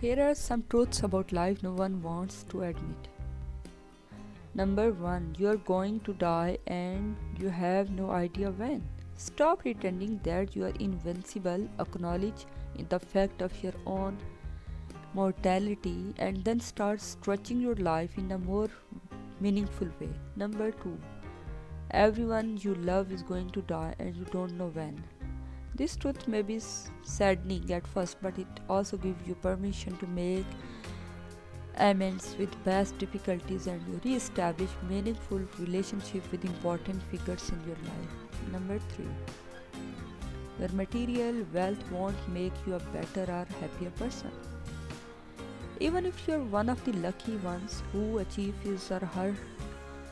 Here are some truths about life no one wants to admit. Number 1. You are going to die and you have no idea when. Stop pretending that you are invincible. Acknowledge the fact of your own mortality and then start stretching your life in a more meaningful way. Number 2. Everyone you love is going to die and you don't know when. This truth may be saddening at first, but it also gives you permission to make amends with past difficulties and you re-establish meaningful relationships with important figures in your life. Number 3. Your material wealth won't make you a better or happier person. Even if you're one of the lucky ones who achieve his or her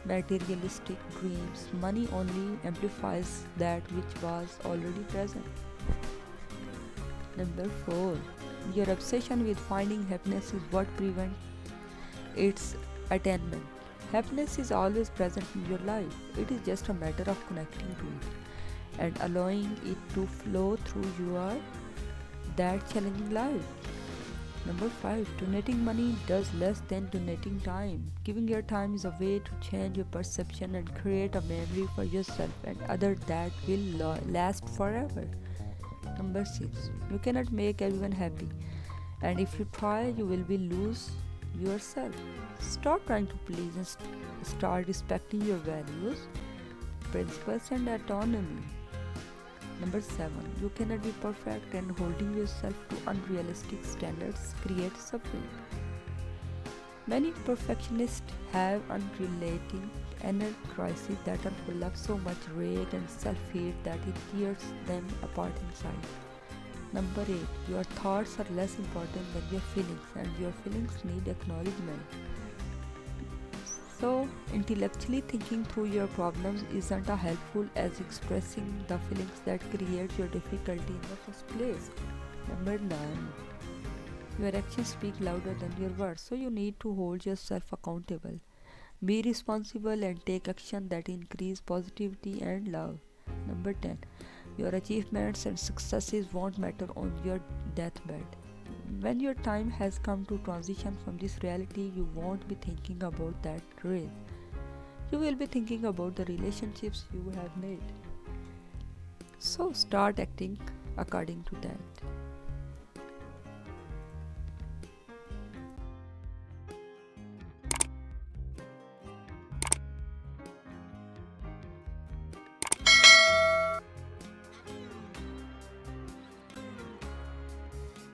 materialistic dreams, money only amplifies that which was already present. Number 4. Your obsession with finding happiness is what prevents its attainment. Happiness is always present in your life. It is just a matter of connecting to it and allowing it to flow through your that challenging life. Number 5. Donating money does less than donating time. Giving your time is a way to change your perception and create a memory for yourself and others that will last forever. Number 6. You cannot make everyone happy, and if you try, you will be lose yourself. Stop trying to please and start respecting your values, principles, and autonomy. Number 7. You cannot be perfect, and holding yourself to unrealistic standards creates suffering. Many perfectionists have unrelating inner crises that are full of so much rage and self-hate that it tears them apart inside. Number 8. Your thoughts are less important than your feelings, and your feelings need acknowledgement. So, intellectually thinking through your problems isn't as helpful as expressing the feelings that create your difficulty in the first place. Number 9. Your actions speak louder than your words, so you need to hold yourself accountable. Be responsible and take action that increase positivity and love. Number 10. Your achievements and successes won't matter on your deathbed. When your time has come to transition from this reality, you won't be thinking about that race. You will be thinking about the relationships you have made. So start acting according to that.